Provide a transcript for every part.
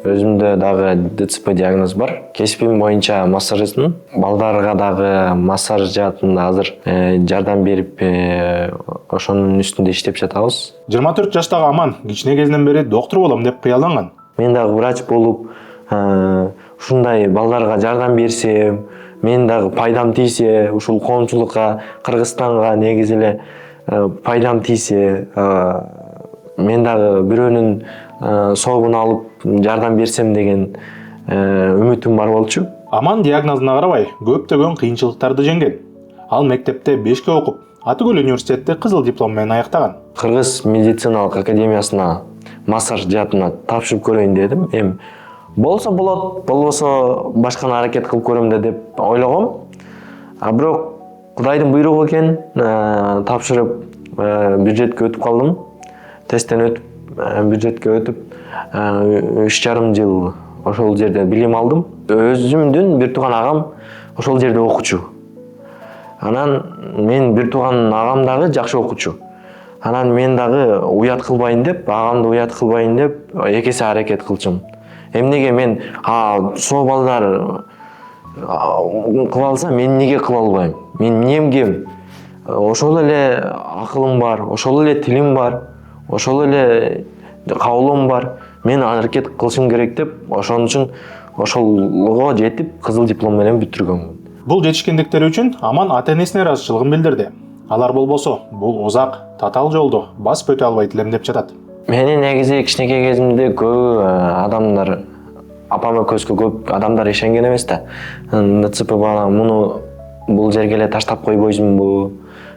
Өзүмдө дагы ДЦП диагноз бар. Кесибим боюнча массажистмин. Балдарга дагы массаж жаатында азыр жардам берип, ошонун үстүндө иштеп жатабыз. 24 жаштагы Аман кичине кезинен бери доктор болом деп кыялданган. Мен дагы врач болуп, ушундай балдарга жардам берсем, мен дагы пайдам тийсе, ушул коомчулукка, Кыргызстанга негизи эле пайдам тийсе, мен дагы бирөөнүн сообун алып жардам берсем деген үмүтүм бар болчу. Аман диагнозуна карабай көптөгөн кыйынчылыктарды жеңген. Ал мектепте 5 окуп, Аты-Көл университетти кызыл диплом менен аяктаган. Кыргыз медициналык академиясына массаж жаатына тапшырып көрөйүн дедим. Эми болсо болот, болбосо башканы аракет кылып көрөм деп ойлогом. Бирок Кудайдын буйругу экен, тапшырып бюджетке өтүп калдым. Тесттен өтүп, бюджетке өтүп, 3,5 жыл ошол жерде билим алдым. Өзүмдүн бир тууган агам ошол жерде окучу. Анан мен бир тууган агам дагы жакшы окучу. Анан мен дагы уят кылбайын деп, агамды уят кылбайын деп, эки эсе аракет кылчумун. Эмнеге мен соо балдар кыла алса, мен эмнеге кыла албайм? Мен эмнем кем? Ошол эле акылым бар, ошол эле тилим бар, ошол эле кабылым бар. Мен аракет кылышым керек деп, ошон үчүн ошолго жетип, кызыл диплом менен бүтүргөнмүн. Бул жетишкендиктери үчүн Аман ата-энесине ыраазычылыгын билдирди. Алар болбосо, бул узак, татаал жолду басып өтө албайт элем деп жатат. Мени негизи кичинекей кезимде көп адамдар, апам экөөбүзгө көп адамдар ишенген эмес да. ДЦП бала муну бул жерге эле таштап койбойсуңбу?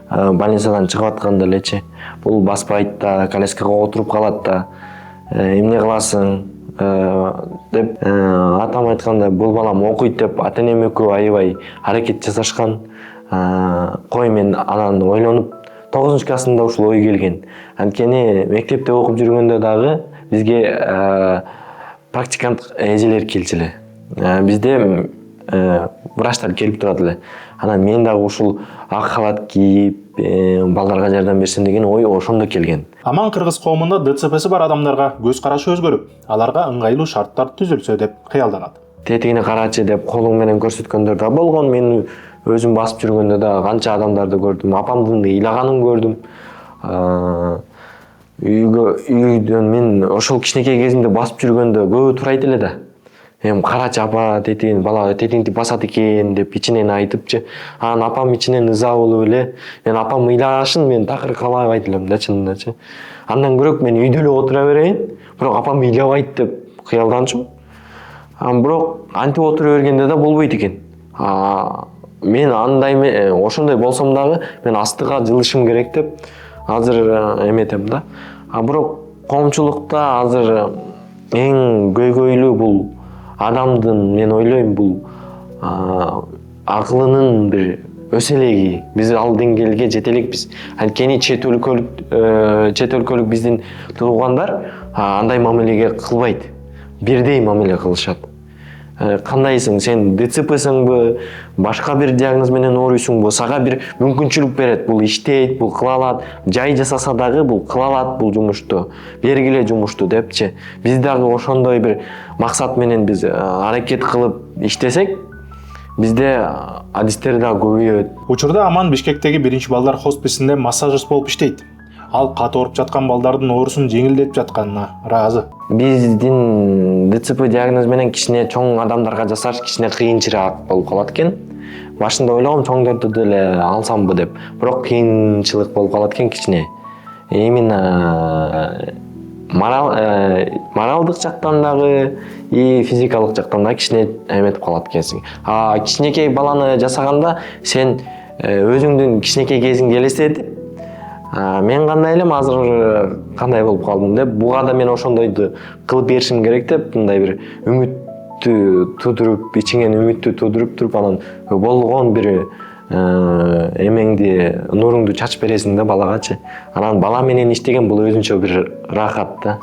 Больницадан чыгып атканда элечи. Бул баспайт да, коляскага отуруп калат да. Эмне кыласың? Деп атам айтканда, бул балам окуйт деп ата-энем экөө аябай аракет жасашкан. Кой мен анан ойлонуп 9-классымда ушул ой келген. Анткени мектепте окуп жүргөндө дагы бизге практикант эжелер келчү эле. Бизде врачтар келип турат эле. Анан мен дагы ушул ак халат кийип, балдарга жардам берсем деген ой ошондо келген. Аман кыргыз коомунда ДЦПси бар адамдарга көз карашы өзгөрүп, аларга ыңгайлуу шарттар түзүлсө деп кыялданат. Тетигине карачы деп колуң менен көрсөткөндөр да болгон. Мен өзүм басып жүргөндө да канча адамдарды көрдүм. Апамдын ыйлаганын көрдүм. Үйдөн мен ошол кичинекей кезимде басып жүргөндө көбү турайт эле да. Эми карачы апа, тетигин бала тетигинди басат экен деп ичинен айтыпчы. Анан апам ичинен ыза болуп эле, мен апам ыйлагашын мен такыр каалабайт элем да чынындачы. Андан көрөк мен үйдө эле отура берейин, бирок апам ыйлабайт деп кыялданчумун. Бирок антип отура бергенде да болбойт экен. Мен андай ошондой болсом дагы мен астыга жылышым керек деп азыр эметем да. Бирок коомчулукта азыр эң көйгөйлүү бул адамдын, мен ойлойм, бул акылынын бир өсө элеги. Биз ал деңгээлге жете элекпиз. Анткени чет өлкөлүк биздин туугандар андай мамилеге кылбайт. Бирдей мамиле кылышат. Кандайсың, сен ДЦПсыңбы, башка бир диагноз менен ооруйсуңбу, сага бир мүмкүнчүлүк берет. Бул иштейт, бул кыла алат, жай жасаса дагы бул кыла алат бул жумушту, бергиле жумушту депчи. Биз дагы ошондой бир максат менен биз аракет кылып иштесек, бизде адистер да көбөйөт. Учурда Аман Бишкектеги 1-балдар хосписинде массажист болуп иштейт. Ал каты ооруп жаткан балдардын оорусун жеңилдетип жатканына ыраазы. Биздин ДЦП диагноз менен кичине чоң адамдарга жасаш кичине кыйынчыраак болуп калат экен. Башында ойлогом чоңдорду деле алсамбы деп, бирок кыйынчылык болуп калат экен кичине. Именно моралдык жактан дагы и физикалык жактан да кичине эметип калат экенсиң. Кичинекей баланы жасаганда сен өзүңдүн кичинекей кезиңди элестетип, мен кандай элем, азыр кандай болуп калдым деп, буга да мен ошондойду кылып беришим керек деп, мындай бир үмүттү тудуруп, ичиңен үмүттү тудуруп туруп, анан болгон бир эмеңди, нуруңду чачып бересиң да балагачы. Анан бала менен иштеген бул өзүнчө бир рахат да.